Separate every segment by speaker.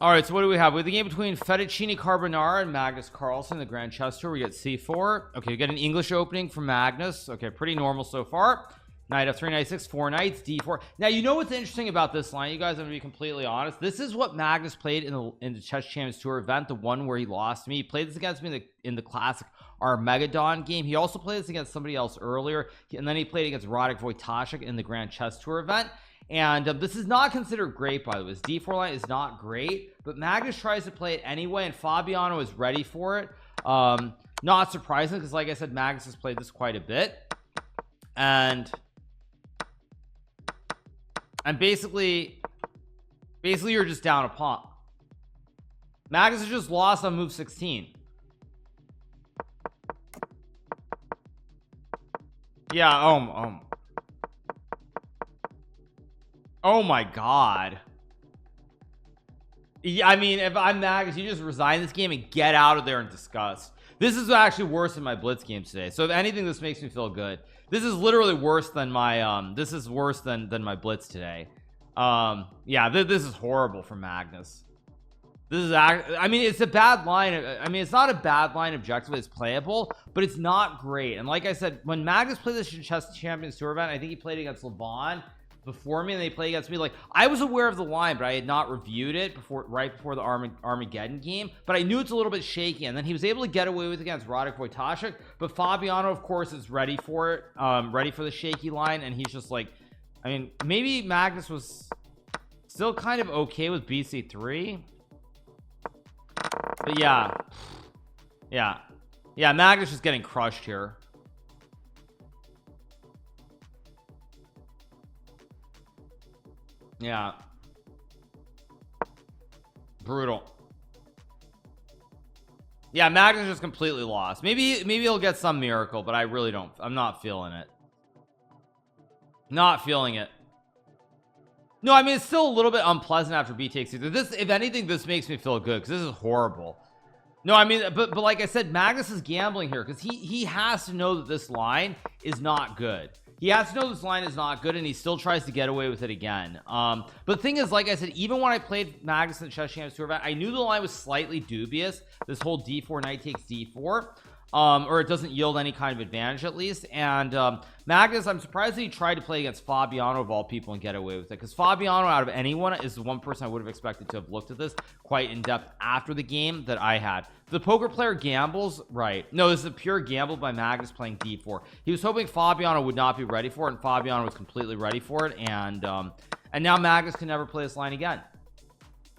Speaker 1: All right, so what do we have? We have the game between Fettuccine Carbonara and Magnus Carlsen, the Grand Chess Tour. We get c4. Okay, we get an English opening from Magnus. Okay, pretty normal so far. Knight f3, knight 6, 4 knights, d4. Now, you know what's interesting about this line, you guys? I'm gonna be completely honest. This is what Magnus played in the Chess Champions Tour event, the one where he lost to me. He played this against me in the classic Armageddon game. He also played this against somebody else earlier, and then he played against Radek Wojtaszek in the Grand Chess Tour event. And this is not considered great, by the way. This d4 line is not great, but Magnus tries to play it anyway, and Fabiano is ready for it. Not surprising, because like I said, Magnus has played this quite a bit. And basically you're just down a pawn. Magnus has just lost on move 16. Yeah, oh my god. Yeah, I mean, if I'm Magnus, you just resign this game and get out of there in disgust. This is actually worse than my blitz games today. So if anything, this makes me feel good. This is literally worse than my this is worse than my blitz today. Yeah, this is horrible for Magnus. This is I mean, it's a bad line. I mean, it's not a bad line objectively, it's playable, but it's not great. And like I said, when Magnus played this Chess Champions Tour event, I think he played against Levon before me, and they played against me. Like, I was aware of the line, but I had not reviewed it right before the Armageddon game, but I knew it's a little bit shaky. And then he was able to get away with it against Radek Wojtaszek, but Fabiano, of course, is ready for it, ready for the shaky line. And he's just like, I mean, maybe Magnus was still kind of okay with bc3, but yeah, Magnus is getting crushed here. Yeah, brutal. Yeah, Magnus just completely lost. Maybe he'll get some miracle, but I really don't. I'm not feeling it. Not feeling it. No, I mean, it's still a little bit unpleasant after b takes c3. This, if anything, this makes me feel good, because this is horrible. No, I mean, but like I said, Magnus is gambling here, because he has to know that this line is not good. He has to know this line is not good, and he still tries to get away with it again. But the thing is, like I said, even when I played Magnus in the Chess Champions Tour event, I knew the line was slightly dubious. This whole d4 knight takes d4, or it doesn't yield any kind of advantage, at least. And Magnus, I'm surprised that he tried to play against Fabiano of all people and get away with it, because Fabiano, out of anyone, is the one person I would have expected to have looked at this quite in depth after the game that I had. The poker player gambles, right? No, this is a pure gamble by Magnus playing d4. He was hoping Fabiano would not be ready for it, and Fabiano was completely ready for it. And now Magnus can never play this line again.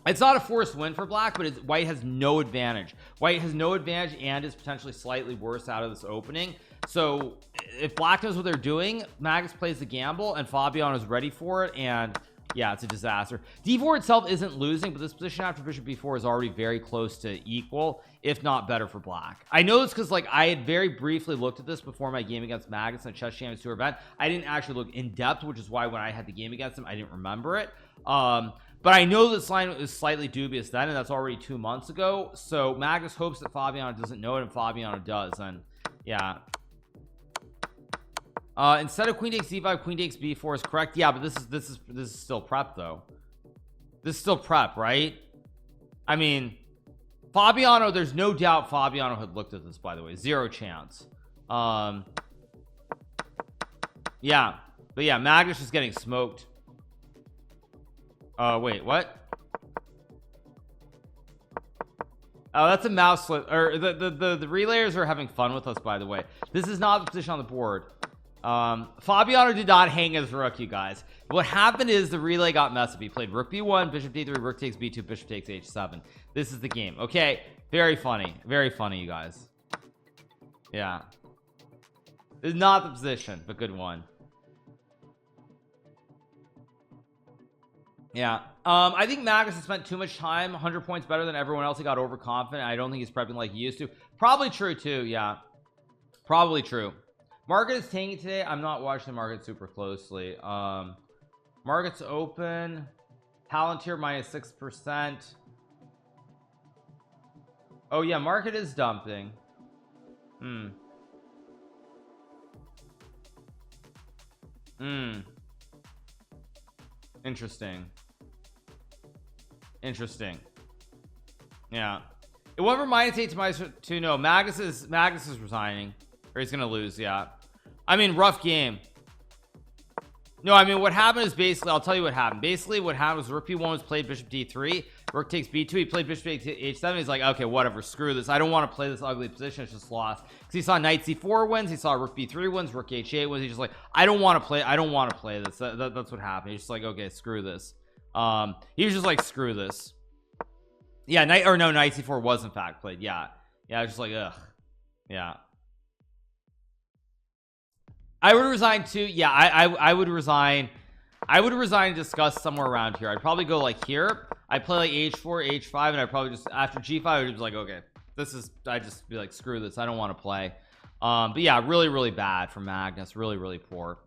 Speaker 1: It's not a forced win for black, but white has no advantage. White has no advantage and is potentially slightly worse out of this opening. So if black knows what they're doing, Magnus plays the gamble and Fabiano is ready for it, and yeah, it's a disaster. d4 itself isn't losing, but this position after bishop b4 is already very close to equal, if not better, for black. I know this because, like, I had very briefly looked at this before my game against Magnus in the Chess Champions Tour event. I didn't actually look in depth, which is why when I had the game against him, I didn't remember it. But I know this line is slightly dubious then, and that's already 2 months ago. So Magnus hopes that Fabiano doesn't know it, and Fabiano does. And yeah, instead of queen takes c5, queen takes b4 is correct. Yeah, but this is still prep, though. This is still prep, right? I mean, Fabiano, there's no doubt Fabiano had looked at this, by the way. Zero chance. Yeah, but yeah, Magnus is getting smoked. Wait, what? Oh, that's a mouse slip. Or the relayers are having fun with us, by the way. This is not the position on the board. Fabiano did not hang his rook, you guys. What happened is the relay got messed up. He played rook b1, bishop d3, rook takes b2, bishop takes h7. This is the game. Okay, very funny, you guys. Yeah, this is not the position, but good one. Yeah, I think Magnus has spent too much time. 100 points better than everyone else. He got overconfident. I don't think he's prepping like he used to. Probably true too. Yeah, probably true. Market is tanking today. I'm not watching the market super closely. Market's open. Palantir minus 6%. Oh yeah, market is dumping. Interesting. Yeah, it went from -8 to -2. No, Magnus is resigning, or he's gonna lose. Yeah, I mean, rough game. No, I mean, what happened is basically, I'll tell you what happened. Basically, what happened was rook b1 was played bishop d3, rook takes b2, he played bishop h7. He's like, okay, whatever, screw this. I don't want to play this ugly position. It's just lost. Because he saw knight c4 wins, he saw rook b3 wins, rook h8 wins. He's just like, I don't want to play this. That's what happened. He's just like, okay, screw this. He was just like, screw this. Yeah, knight c4 was in fact played. Yeah, I was just like, ugh. Yeah, I would resign too. Yeah, I would resign. I would resign and discuss somewhere around here. I'd probably go like here. I'd play like h4 h5, and I'd probably just, after g5, I would just be like, okay, this is, I'd just be like, screw this, I don't want to play. But yeah, really bad for Magnus. Really poor.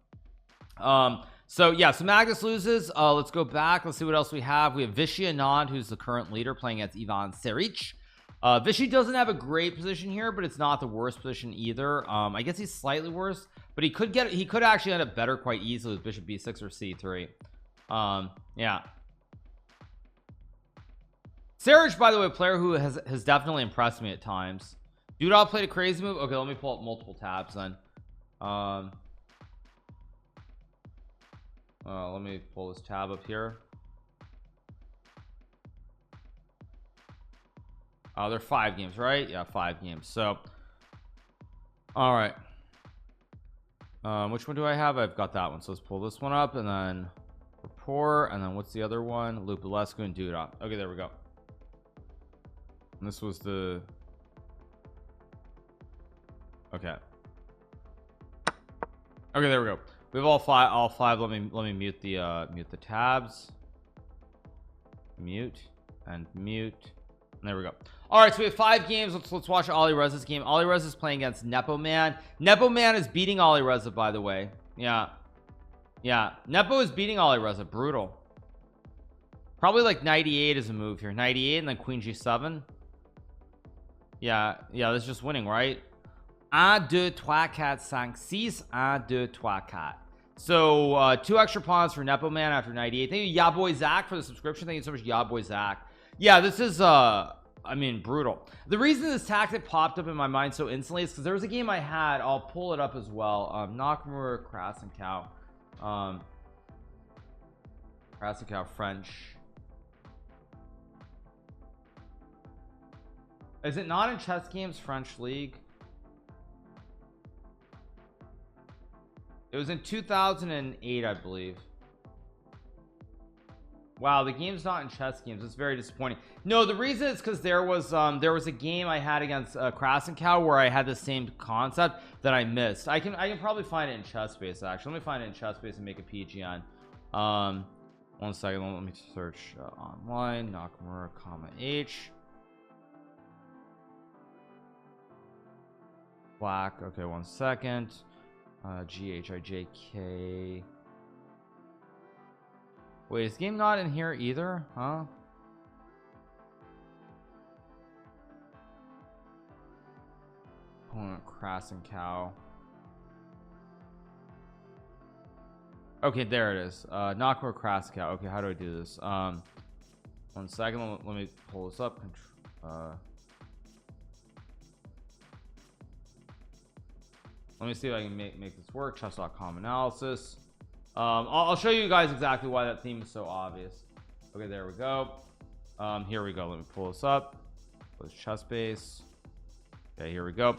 Speaker 1: So yeah, so Magnus loses. Let's go back, let's see what else we have. We have Vishy Anand, who's the current leader, playing against Ivan Seric. Vishy doesn't have a great position here, but it's not the worst position either. I guess he's slightly worse, but he could actually end up better quite easily with bishop b6 or c3. Yeah, Seric, by the way, a player who has definitely impressed me at times. Dude, played a crazy move. Okay, let me pull up multiple tabs then. Let me pull this tab up here. They're 5 games, right? Yeah, 5 games. So all right, which one do I have? I've got that one. So let's pull this one up, and then Rapport, and then what's the other one? Lupulescu and Duda. Okay, there we go. And this was the, okay, there we go. We have all five. Let me mute the tabs. Mute. And there we go. All right, so we have 5 games. Let's watch Ali Reza's game. Ali Reza is playing against Nepo Man. Nepo Man is beating Ali Reza, by the way. Yeah, Nepo is beating Ali Reza. Brutal. Probably like knight e8 is a move here. Knight e8 and then queen g7. Yeah, that's just winning, right? 1 2 3 4 5 6 1 2 3 4. So 2 extra pawns for Nepo Man after knight e8. Thank you, Yaboy Zach, for the subscription. Thank you so much, Yaboy Zach. Yeah, this is I mean, brutal. The reason this tactic popped up in my mind so instantly is because there was a game I had. I'll pull it up as well. Nakamura, Krasenkow, French. Is it not in Chess Games French League? It was in 2008, I believe. Wow, the game's not in Chess Games. It's very disappointing. No, the reason is because there was a game I had against Krasenkow where I had the same concept that I missed. I can probably find it in ChessBase actually. Let me find it in ChessBase and make a PGN. 1 second. Let me search online. Nakamura, H. Black. Okay, 1 second. GHIJK. Wait, is game not in here either? Huh? Opponent Krasenkow. Okay, there it is. Nakamura, Krasenkow. Okay, how do I do this? 1 second. Let me pull this up. Let me see if I can make this work. Chess.com analysis. I'll show you guys exactly why that theme is so obvious. Okay, there we go. Here we go. Let me pull this up. Let's ChessBase. Okay, here we go.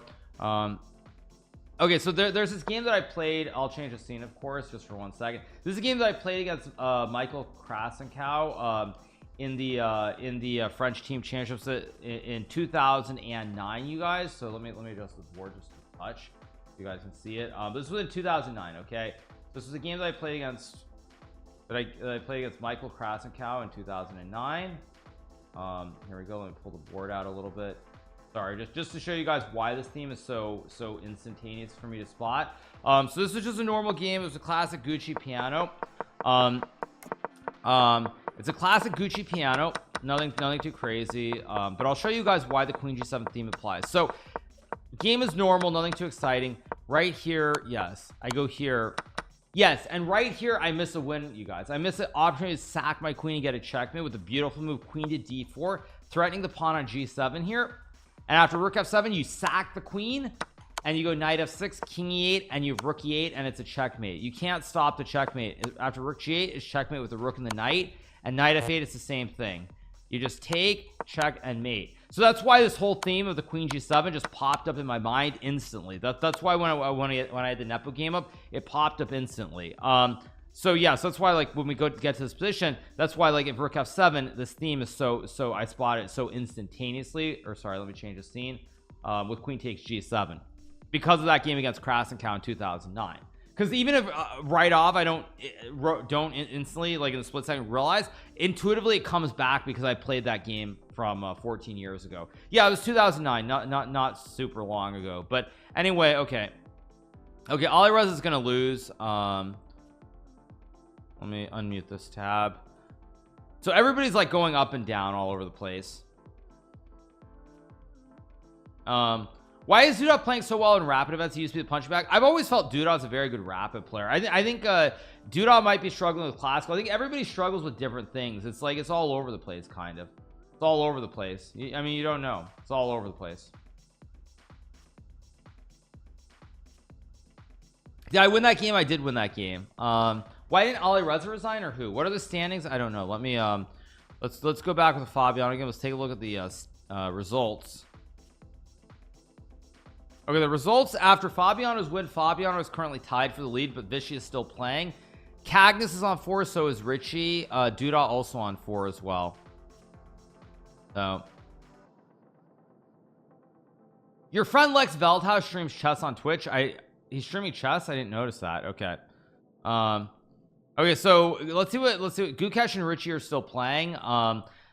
Speaker 1: Okay, so there's this game that I played. I'll change the scene, of course, just for 1 second. This is a game that I played against Michael Krasenkow in the French team championships in 2009, you guys. So let me adjust the board just a touch so you guys can see it. This was in 2009. Okay, this was a game that I played against Michael Krasenkow in 2009. Here we go. Let me pull the board out a little bit. Sorry, just to show you guys why this theme is so instantaneous for me to spot. So this was just a normal game. It was a classic Gucci piano. It's a classic Gucci piano, nothing too crazy, but I'll show you guys why the Queen G7 theme applies. So game is normal, nothing too exciting. Right here, yes, I go here, Yes, and right here I miss a win, you guys. I miss an opportunity to sack my queen and get a checkmate with a beautiful move, queen to d4, threatening the pawn on g7 here. And after rook f7, you sack the queen and you go knight f6, king e8, and you have rook e8, and it's a checkmate. You can't stop the checkmate. After rook g8 is checkmate with the rook and the knight, and knight f8 is the same thing. You just take, check, and mate. So that's why this whole theme of the queen g7 just popped up in my mind instantly. That's why when I had the Nepo game up, it popped up instantly. So yeah, so that's why, like, when we get to this position, that's why, like, if rook f7, this theme is so I spot it so instantaneously. Or sorry, let me change the scene. With queen takes g7, because of that game against Krasenkow in 2009. Because even if right off I don't instantly, like in the split second, realize, intuitively it comes back because I played that game from 14 years ago. Yeah, it was 2009, not super long ago. But anyway, okay, Alireza is gonna lose. Let me unmute this tab. So everybody's like going up and down all over the place. Why is Duda playing so well in rapid events? He used to be the punch back. I've always felt Duda's a very good rapid player. I think Duda might be struggling with classical. I think everybody struggles with different things. It's like it's all over the place, kind of. It's all over the place. I mean, you don't know. It's all over the place. Did I win that game? I did win that game. Why didn't Alireza resign, or who? What are the standings? I don't know. Let me let's go back with Fabiano again. Let's take a look at the results. Okay, the results after Fabiano's win. Fabiano is currently tied for the lead, but Vichy is still playing. Cagnus is on 4, so is Richie. Duda also on 4 as well. So your friend Lex Veldhouse streams chess on Twitch. He's streaming chess. I didn't notice that. Okay. Okay, so let's see what Gukesh and Richie are still playing.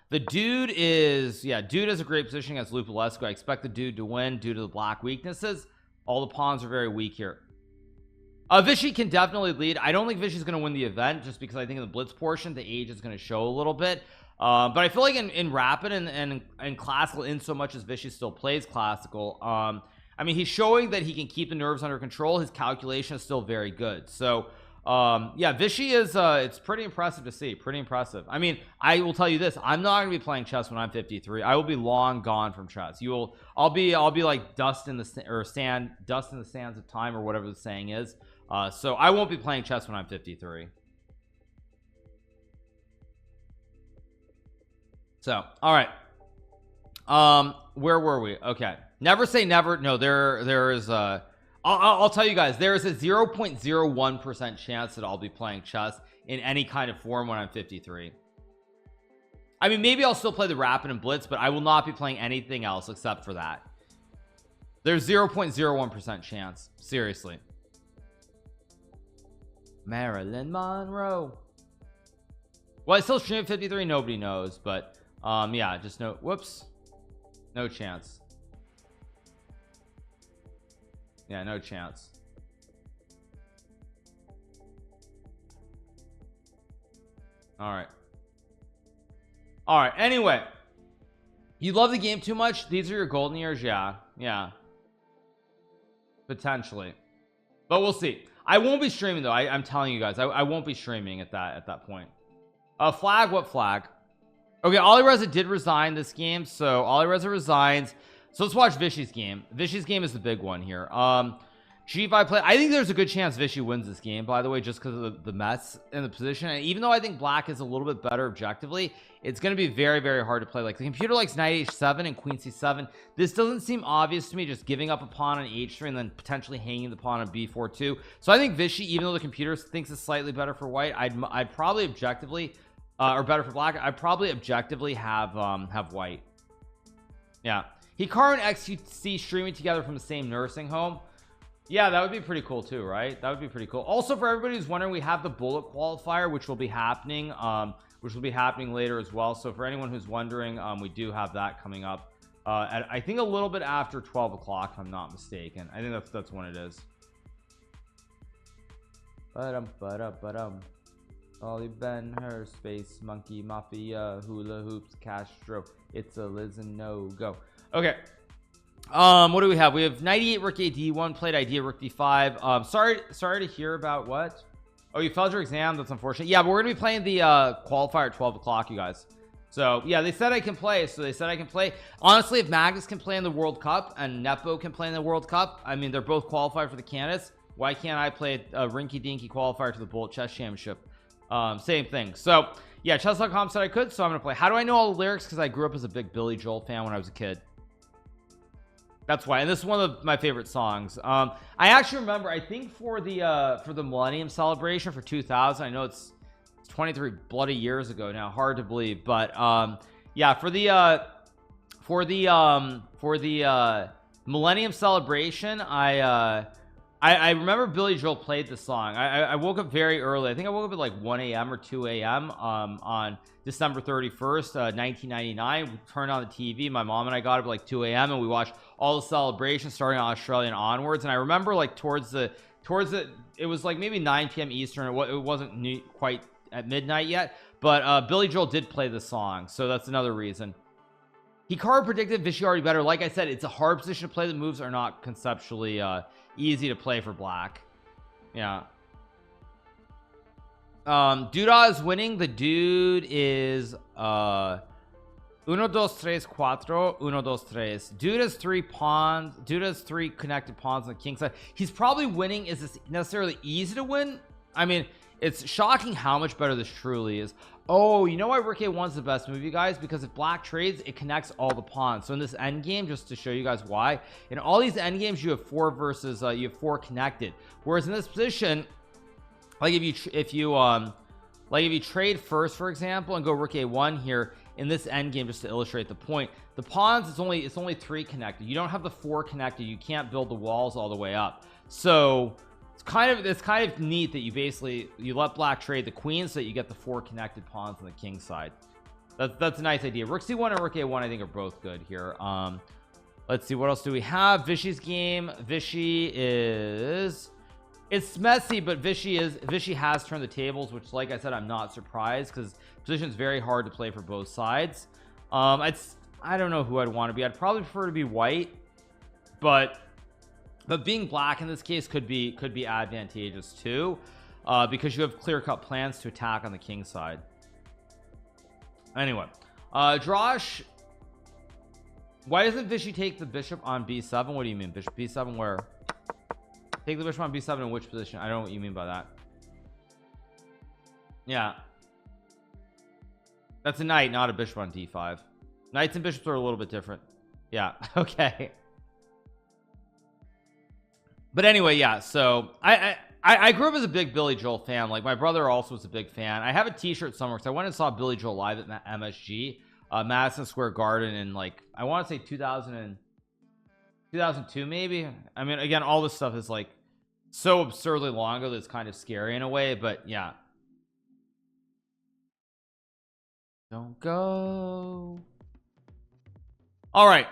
Speaker 1: The dude is, yeah, dude has a great position against Lupulescu. I expect the dude to win due to the black weaknesses. All the pawns are very weak here. Vichy can definitely lead. I don't think Vichy's going to win the event, just because I think in the blitz portion the age is going to show a little bit. But I feel like in rapid and classical, in so much as Vichy still plays classical, I mean, he's showing that he can keep the nerves under control. His calculation is still very good. So yeah, Vichy is it's pretty impressive to see. Pretty impressive. I mean, I will tell you this, I'm not gonna be playing chess when I'm 53. I will be long gone from chess. I'll be like dust in the sands of time, or whatever the saying is. So I won't be playing chess when I'm 53. So all right, where were we? Okay, never say never. No, there is I'll tell you guys, there is a 0.01% chance that I'll be playing chess in any kind of form when I'm 53. I mean, maybe I'll still play the rapid and blitz, but I will not be playing anything else except for that. There's 0.01% chance. Seriously. Marilyn Monroe. Well, I still stream at 53. Nobody knows, but yeah, just no. Whoops, no chance. Yeah, no chance. All right. Anyway, you love the game too much? These are your golden years. Yeah, potentially, but we'll see. I won't be streaming though. I'm telling you guys, I won't be streaming at that point. Flag? What flag? Okay, Alireza did resign this game, so Alireza resigns. So let's watch Vichy's game. Vichy's game is the big one here. G5 play. I think there's a good chance Vichy wins this game, by the way, just because of the mess in the position. And even though I think black is a little bit better objectively, it's going to be very, very hard to play. Like, the computer likes knight h7 and queen c7. This doesn't seem obvious to me, just giving up a pawn on h3 and then potentially hanging the pawn on b4 too. So I think Vichy, even though the computer thinks it's slightly better for white, I'd probably objectively or better for black, I'd probably objectively have white. Yeah, Hikaru and XQC streaming together from the same nursing home. Yeah, that would be pretty cool too, right? That would be pretty cool. Also, for everybody who's wondering, we have the bullet qualifier, which will be happening later as well. So for anyone who's wondering, we do have that coming up at, I think, a little bit after 12 o'clock, if I'm not mistaken. I think that's when it is. Ollie Ben Hur, Space Monkey Mafia, Hula Hoops, Castro, It's a Liz and No Go. Okay, what do we have? We have 98 rook a d1, played idea rook d5. Sorry to hear about what Oh, you failed your exam? That's unfortunate. Yeah, but we're gonna be playing the qualifier at 12 o'clock, you guys. So yeah, they said I can play. So they said I can play. Honestly, if Magnus can play in the World Cup and Nepo can play in the World Cup, I mean, they're both qualified for the candidates. Why can't I play a rinky dinky qualifier to the Bullet Chess Championship? Same thing. So yeah, chess.com said I could, so I'm gonna play. How do I know all the lyrics? Because I grew up as a big Billy Joel fan when I was a kid. That's why. And this is one of my favorite songs. I actually remember, I think for the Millennium Celebration for 2000, I know it's 23 bloody years ago now, hard to believe, but yeah, for the Millennium Celebration, I remember Billy Joel played the song. I woke up very early. I think I woke up at like 1 a.m. or 2 a.m. On December 31st, 1999. We turned on the TV. My mom and I got up at like 2 a.m. and we watched all the celebrations starting on Australia and onwards. And I remember like towards the it was like maybe 9 p.m. Eastern. It wasn't quite at midnight yet, but Billy Joel did play the song, so that's another reason. Hikaru predicted Vichy already better. Like I said, it's a hard position to play. The moves are not conceptually easy to play for black. Yeah. Duda is winning. The dude is 1 2 3 4 1 2 3. Dude has 3 pawns. Dude has 3 connected pawns on the king side. He's probably winning. Is this necessarily easy to win? I mean, it's shocking how much better this truly is. Oh, you know why Rook A1's the best move, you guys? Because if black trades, it connects all the pawns. So in this end game, just to show you guys why, in all these end games, you have 4 versus you have 4 connected. Whereas in this position, like if you trade first, for example, and go Rook A1 here in this end game, just to illustrate the point, the pawns it's only 3 connected. You don't have the 4 connected. You can't build the walls all the way up. So it's kind of neat that you let black trade the queen so that you get the 4 connected pawns on the king side. That's a nice idea. Rook C1 and Rook A1 I think are both good here. Let's see, what else do we have? Vichy's game. Vichy is, it's messy, but Vichy has turned the tables, which, like I said, I'm not surprised because position is very hard to play for both sides. I don't know who I'd want to be. I'd probably prefer to be white, but being black in this case could be advantageous too, because you have clear-cut plans to attack on the king side. Anyway, Drosh, why doesn't Vichy take the bishop on b7? What do you mean, bishop b7? Where? Take the bishop on b7 in which position? I don't know what you mean by that. Yeah, that's a knight, not a bishop on d5. Knights and bishops are a little bit different. Yeah. Okay. But anyway, yeah, so I grew up as a big Billy Joel fan. Like my brother also was a big fan. I have a t-shirt somewhere because I went and saw Billy Joel live at MSG, Madison Square Garden in, like, I want to say 2002 maybe. I mean, again, all this stuff is like so absurdly long ago that it's kind of scary in a way, but yeah. Don't go. All right.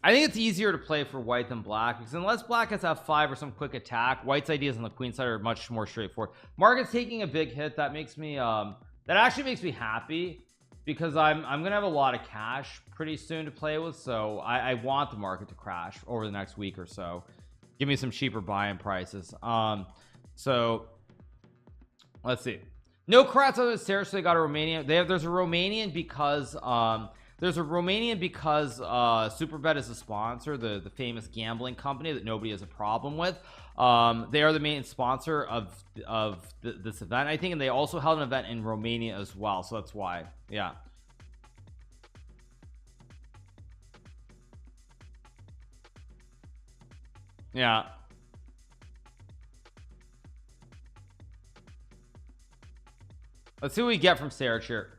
Speaker 1: I think it's easier to play for white than black because unless black has F5 or some quick attack, white's ideas on the queen side are much more straightforward. Market's taking a big hit. That makes me that actually makes me happy because I'm gonna have a lot of cash pretty soon to play with, so I want the market to crash over the next week or so. Give me some cheaper buy-in prices. So let's see. No Kroats other than seriously got a Romanian. There's a Romanian because Superbet is a sponsor, the famous gambling company that nobody has a problem with. They are the main sponsor of this event, I think, and they also held an event in Romania as well, so that's why. Yeah. Yeah. Let's see what we get from Sarich here.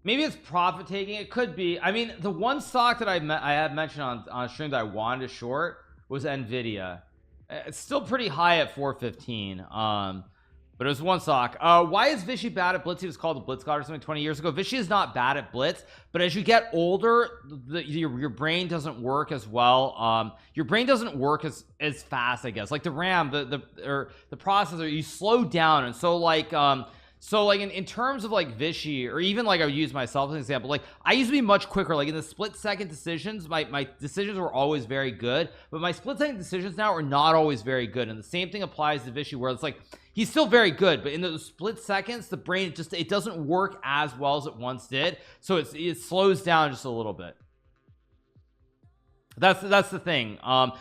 Speaker 1: Maybe it's profit taking. It could be. I mean, the one stock that I had mentioned on stream that I wanted to short was Nvidia. It's still pretty high at 415. But it was one stock. Why is Vichy bad at blitz? He was called the blitz god or something 20 years ago. Vichy is not bad at blitz, but as you get older, your brain doesn't work as well. Your brain doesn't work as fast, I guess. Like the RAM, the processor, you slow down, and so like So like in terms of like Vichy, or even like I would use myself as an example, like I used to be much quicker. Like in the split second decisions, my decisions were always very good, but my split second decisions now are not always very good. And the same thing applies to Vichy, where it's like he's still very good, but in those split seconds the brain just, it doesn't work as well as it once did, so it slows down just a little bit. That's the thing.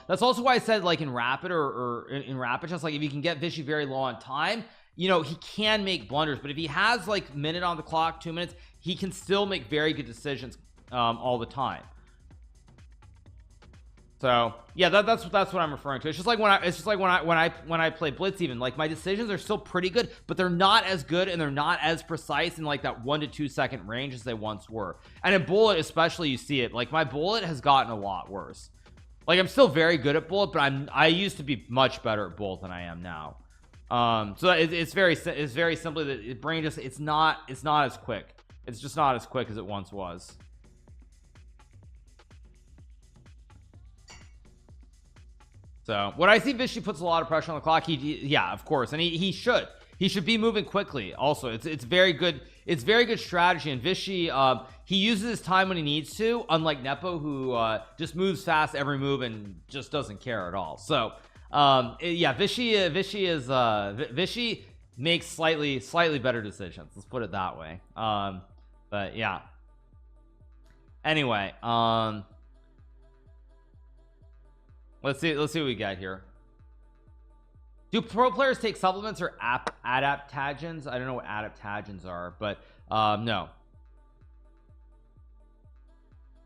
Speaker 1: That's also why I said, like in rapid or in rapid chess, like if you can get Vichy very low on time, you know, he can make blunders, but if he has like minute on the clock, 2 minutes, he can still make very good decisions all the time. So yeah, that's what I'm referring to. It's just like when I play blitz, even like my decisions are still pretty good, but they're not as good and they're not as precise in like that 1 to 2 second range as they once were. And in bullet especially, you see it. Like my bullet has gotten a lot worse. Like I'm still very good at bullet, but I used to be much better at bullet than I am now. So it's very simply that the brain just, it's not as quick. It's just not as quick as it once was. So what I see, Vichy puts a lot of pressure on the clock. Yeah, of course, and he should be moving quickly. Also, it's very good. It's very good strategy. And Vichy, he uses his time when he needs to, unlike Nepo, who just moves fast every move and just doesn't care at all. So yeah, Vichy makes slightly better decisions, let's put it that way. But yeah, anyway, let's see what we got here. Do pro players take supplements or adaptogens? I don't know what adaptogens are, but no.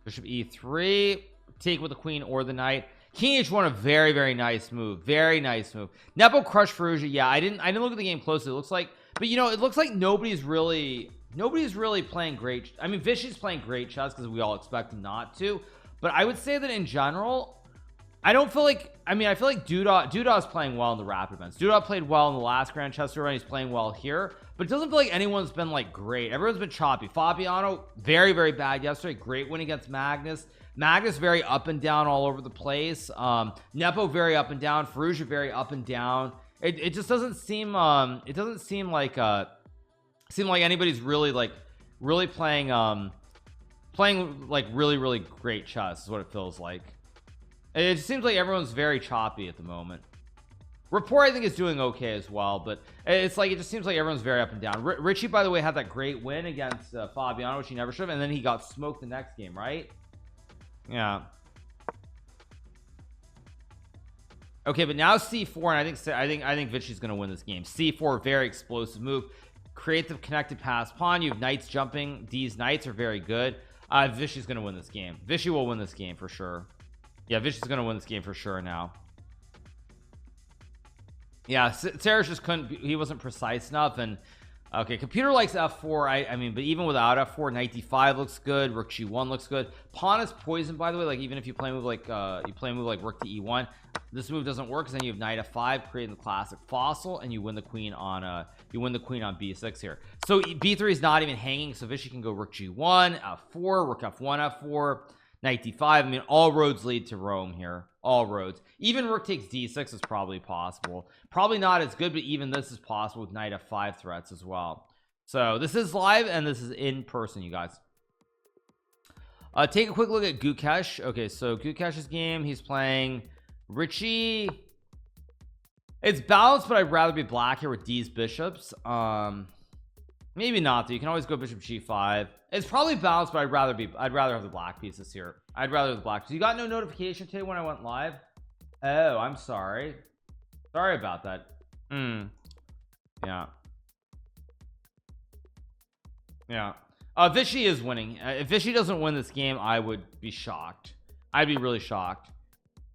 Speaker 1: Bishop e3, take with the queen or the knight. King h1, a very nice move, very nice move. Nepo crushed Ferrugia. Yeah, I didn't look at the game closely. It looks like, but you know, it looks like nobody's really playing great. I mean, Vichy's playing great chess because we all expect him not to, but I would say that in general, I don't feel like, I mean, I feel like Dudah's playing well in the rapid events. Dudah played well in the last Grand Chess Tour, and he's playing well here, but it doesn't feel like anyone's been like great. Everyone's been choppy. Fabiano, very bad yesterday. Great win against Magnus. Magnus very up and down all over the place. Nepo very up and down. Ferrugia very up and down. It just doesn't seem it doesn't seem like anybody's really playing like really great chess is what it feels like. It just seems like everyone's very choppy at the moment. Rapport, I think, is doing okay as well, but it's like, it just seems like everyone's very up and down. Richie, by the way, had that great win against Fabiano, which he never should have, and then he got smoked the next game, right? Yeah. Okay, but now c4, and I think Vichy's gonna win this game. c4, very explosive move. Create the connected pass pawn. You have knights jumping. These knights are very good. Vichy's gonna win this game. Vichy will win this game for sure. Yeah, Vichy's gonna win this game for sure now. Yeah, Sarah just couldn't, he wasn't precise enough. And okay, computer likes f4. I mean, but even without f4, knight d5 looks good, rook g1 looks good. Pawn is poisoned, by the way. Like, even if you play a move like rook to e1, this move doesn't work, because then you have knight f5, creating the classic fossil, and you win the queen on b6 here. So b3 is not even hanging, so Vichy can go rook g1, f4, rook f1, f4, knight d5. I mean, all roads lead to Rome here. All roads. Even rook takes d6 is probably possible. Probably not as good, but even this is possible with knight f5 threats as well. So this is live and this is in person, you guys. Take a quick look at Gukesh. Okay, so Gukesh's game, he's playing Richie. It's balanced, but I'd rather be black here with these bishops. Maybe not though. You can always go bishop g5. It's probably balanced, but I'd rather have the black pieces here. I'd rather have the black. So you got no notification today when I went live? Oh, I'm sorry. Sorry about that. Yeah. Vichy is winning. If Vichy doesn't win this game, I would be shocked. I'd be really shocked.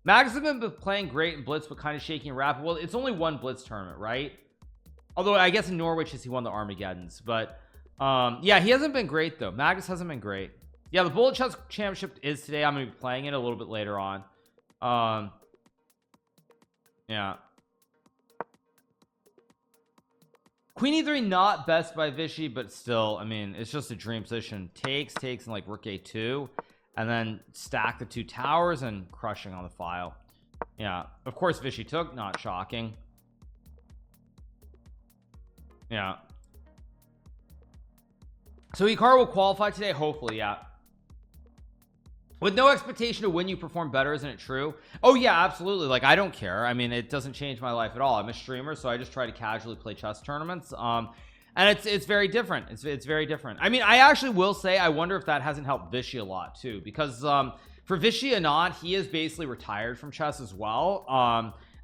Speaker 1: Magnus has been playing great in blitz, but kind of shaky in rapid. Well, it's only one blitz tournament, right? Although I guess in Norwich he won the Armageddons, but yeah, he hasn't been great though. Magnus hasn't been great. Yeah, the Bullet Chess Championship is today. I'm gonna be playing it a little bit later on. Yeah. Queen e3, not best by Vichy, but still, I mean, it's just a dream position. Takes, and like rook a2, and then stack the two towers and crushing on the file. Yeah, of course Vichy took, not shocking. Yeah. So Hikaru will qualify today, hopefully. Yeah, with no expectation to win, you perform better. Isn't it true? Oh yeah, absolutely. Like, I don't care. I mean, it doesn't change my life at all. I'm a streamer, so I just try to casually play chess tournaments. And it's very different. It's very different. I mean, I actually will say, I wonder if that hasn't helped Vishy a lot too, because for Vishy Anand, he is basically retired from chess as well.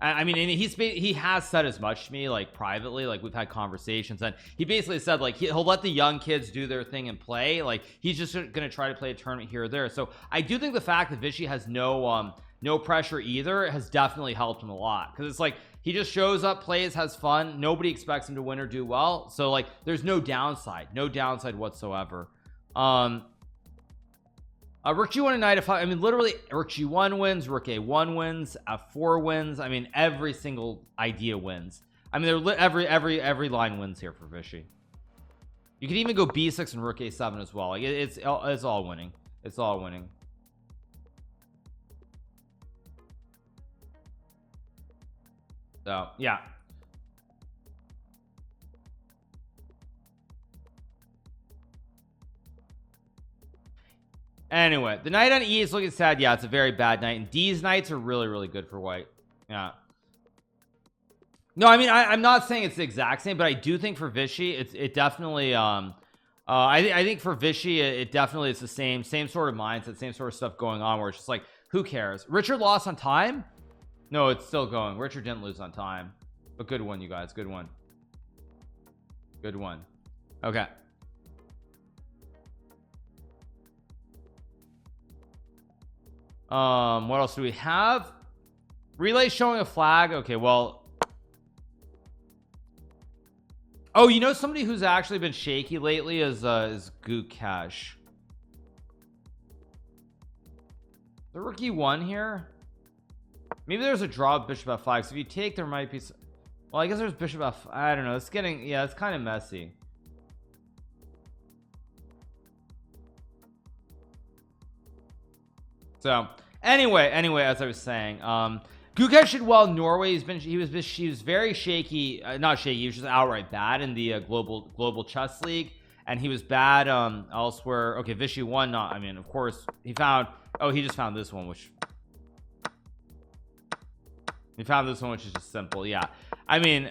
Speaker 1: I mean, and he has said as much to me, like, privately. Like, we've had conversations, and he basically said, like, he'll let the young kids do their thing and play. Like, he's just gonna try to play a tournament here or there. So I do think the fact that Vishy has no pressure either has definitely helped him a lot, because it's like he just shows up, plays, has fun. Nobody expects him to win or do well, so like there's no downside whatsoever. Rook G1 and Knight F5. I mean, literally, Rook G1 wins, Rook A1 wins, F4 wins. I mean, every single idea wins. I mean, every line wins here for Vishy. You could even go B6 and Rook A7 as well. Like, it's all winning. It's all winning. So yeah. Anyway, the knight on E is looking sad. Yeah, it's a very bad knight, and D's knights are really good for white. Yeah. No, I mean, I'm not saying it's the exact same, but I do think for Vishy, it definitely I think for Vishy, it definitely is the same sort of mindset, same sort of stuff going on, where it's just like, who cares? Richard lost on time. No, it's still going. Richard didn't lose on time, but good one, you guys. Good one. Okay. What else do we have? Relay showing a flag. Okay, well, oh, you know, somebody who's actually been shaky lately is Gukesh. The rookie won here. Maybe there's a draw of bishop f5. So if you take, there might be some... Well, I guess there's bishop f... I don't know. It's getting... Yeah, it's kind of messy. So anyway, as I was saying, Gukesh did well in Norway. He was very shaky, not shaky, he was just outright bad in the global chess league, and he was bad elsewhere. Okay, Vishy won. Not, I mean, of course he found... Oh, he just found this one, which is just simple. Yeah, I mean,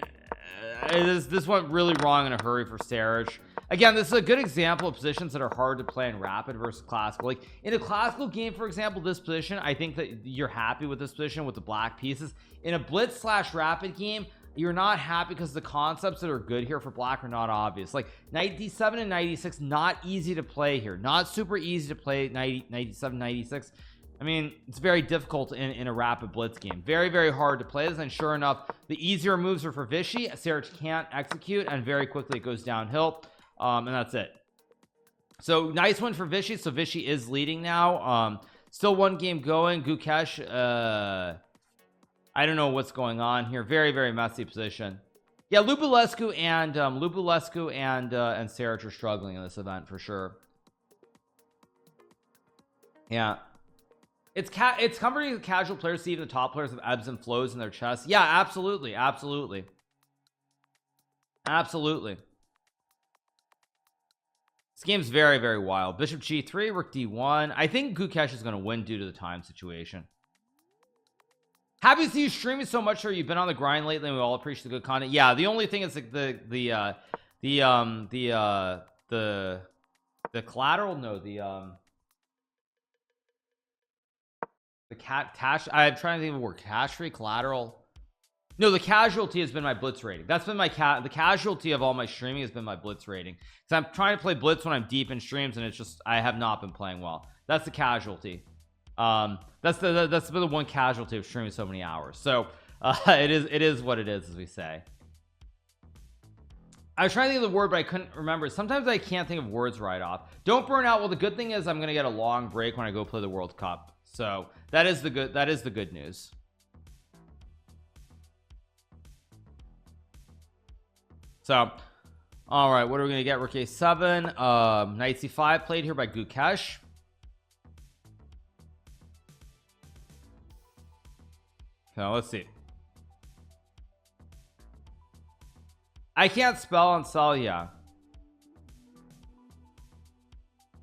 Speaker 1: this went really wrong in a hurry for Serge. Again, this is a good example of positions that are hard to play in rapid versus classical. Like in a classical game, for example, this position, I think that you're happy with this position with the black pieces. In a blitz / rapid game, you're not happy because the concepts that are good here for black are not obvious. Like knight d7 and knight e6, not easy to play here, not super easy to play. Knight d7, knight e6. I mean, it's very difficult in a rapid blitz game. Very hard to play this, and sure enough, the easier moves are for Vishy. Serge can't execute, and very quickly it goes downhill. And that's it. So nice one for Vishy. So Vishy is leading now. Still one game going. Gukesh, I don't know what's going on here. Very messy position. Yeah, Lubulescu and Serge are struggling in this event for sure. Yeah, it's comforting to casual players see even the top players have ebbs and flows in their chess. Yeah, absolutely. This game's very wild. Bishop g3, rook d1. I think Gukesh is going to win due to the time situation. Happy to see you streaming so much, sir. You've been on the grind lately, and we all appreciate the good content. Yeah, the only thing is like the collateral. No, the cash. I'm trying to think of a word. Cash free collateral. No, the casualty has been my blitz rating. That's been my the casualty of all my streaming has been my blitz rating. So I'm trying to play blitz when I'm deep in streams, and it's just I have not been playing well. That's the casualty. That's been the one casualty of streaming so many hours. So it is what it is, as we say. I was trying to think of the word, but I couldn't remember. Sometimes I can't think of words right off. Don't burn out. Well, the good thing is I'm gonna get a long break when I go play the World Cup. So that is the good news. So, all right, what are we going to get? Rook a7, knight c5 played here by Gukesh. So let's see. I can't spell on cell. Yeah.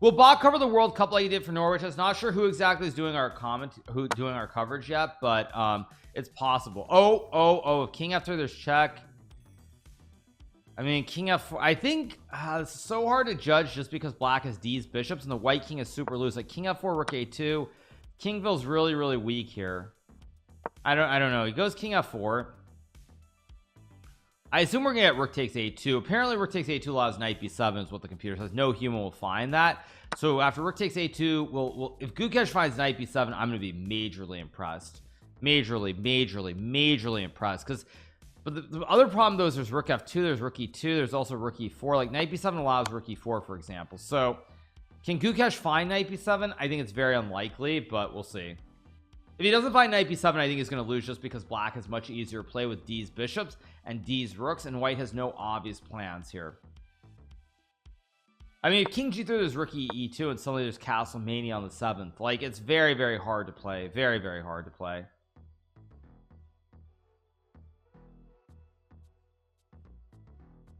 Speaker 1: Will Bach cover the World Cup like he did for Norwich? I'm not sure who exactly is doing our coverage yet, but it's possible. Oh, King F3, there's check. I mean, King F4, I think it's so hard to judge just because black has D's bishops and the white king is super loose. Like King F4, Rook A2. King feels really weak here. I don't know. He goes King F4. I assume we're gonna get Rook takes A2. Apparently Rook takes A2 allows Knight B7 is what the computer says. No human will find that. So after Rook takes A2, we'll if Gukesh finds Knight B7, I'm gonna be majorly impressed. Majorly impressed. But the other problem though is there's Rook F2, there's Rook E2, there's also Rook E4. Like Knight B7 allows Rook E4, for example. So can Gukesh find Knight B7? I think it's very unlikely, but we'll see. If he doesn't find Knight B7, I think he's going to lose just because black has much easier play with D's bishops and D's rooks, and white has no obvious plans here. I mean, if King G3, there's Rook E2, and suddenly there's Castle Mania on the 7th. Like, it's very hard to play. Very hard to play.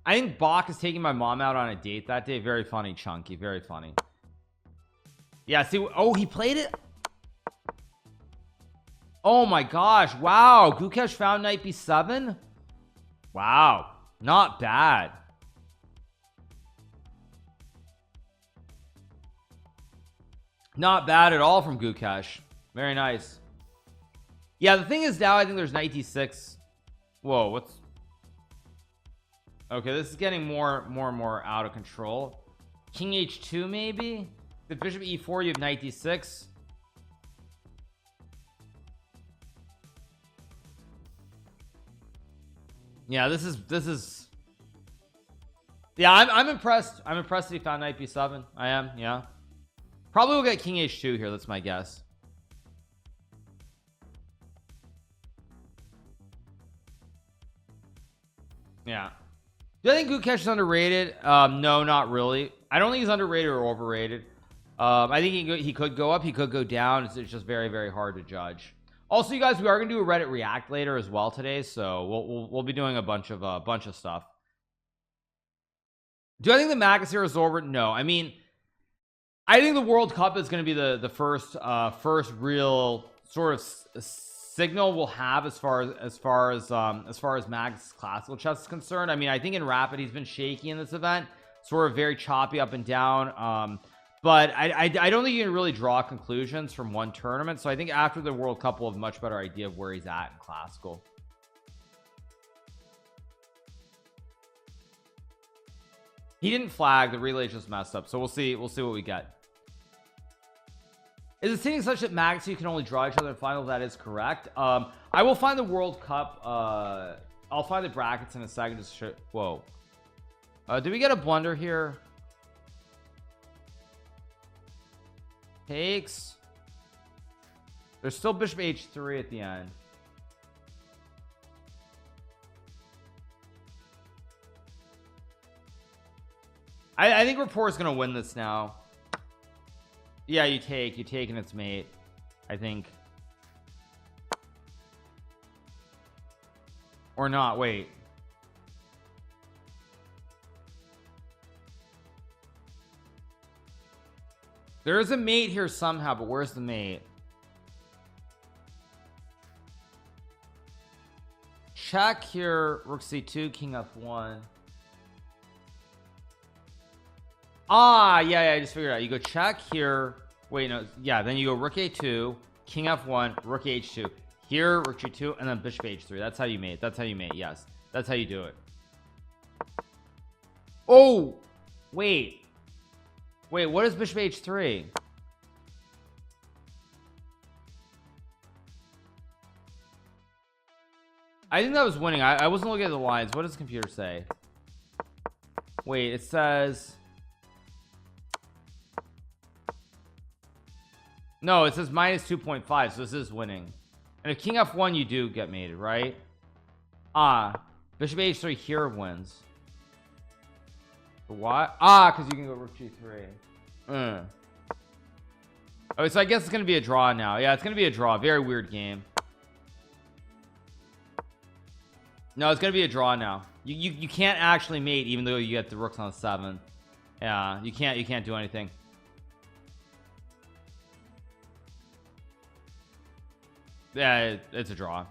Speaker 1: I think Bach is taking my mom out on a date that day. Very funny, Chunky. Very funny. Yeah, see, oh, he played it. Oh my gosh, wow. Gukesh found Knight B7. Wow, not bad. Not bad at all from Gukesh. Very nice. Yeah, the thing is now I think there's Knight D6. Whoa, what's okay, this is getting more and more out of control. King H2 maybe. The bishop E4, you have Knight D6. Yeah, this is yeah, I'm impressed. I'm impressed that he found Knight B7. I am, yeah. Probably will get King H2 here, that's my guess. Yeah. Do I think Gukesh is underrated? No, not really. I don't think he's underrated or overrated. I think he could go up, he could go down. It's just very hard to judge. Also, you guys, we are gonna do a Reddit React later as well today, so we'll be doing a bunch of stuff. Do I think the Magus here is over? No. I mean, I think the World Cup is going to be the first real sort of signal we'll have as far as Magus classical chess is concerned. I mean, I think in Rapid he's been shaky in this event, sort of very choppy up and down. But I don't think you can really draw conclusions from one tournament. So I think after the World Cup we'll have a much better idea of where he's at in classical. He didn't flag, the relay just messed up, so we'll see what we get. Is it seeming such that Magus you can only draw each other in finals? That is correct. I will find the World Cup. I'll find the brackets in a second. Just whoa. Did we get a blunder here? Takes. There's still bishop h3 at the end. I think Rapport is gonna win this now. Yeah, you take and it's mate, I think. Or not, wait. There is a mate here somehow, but where's the mate? Check here, Rook C2, King F1. Ah, yeah, I just figured it out. You go check here. Wait, no, yeah, then you go Rook A2, King F1, Rook H2. Here, Rook G2, and then Bishop H3. That's how you mate. That's how you mate. Yes, that's how you do it. Oh, wait, what is Bishop H3? I think that was winning. I wasn't looking at the lines. What does the computer say? Wait, it says. No, it says minus 2.5, so this is winning. And if King F1 you do get mated, right? Bishop H3 here wins. For what? Because you can go Rook G3. Okay, so I guess it's gonna be a draw now. Yeah, it's gonna be a draw. Very weird game. No, it's gonna be a draw now. You can't actually mate even though you get the rooks on the 7th. Yeah, you can't do anything. Yeah, it's a draw.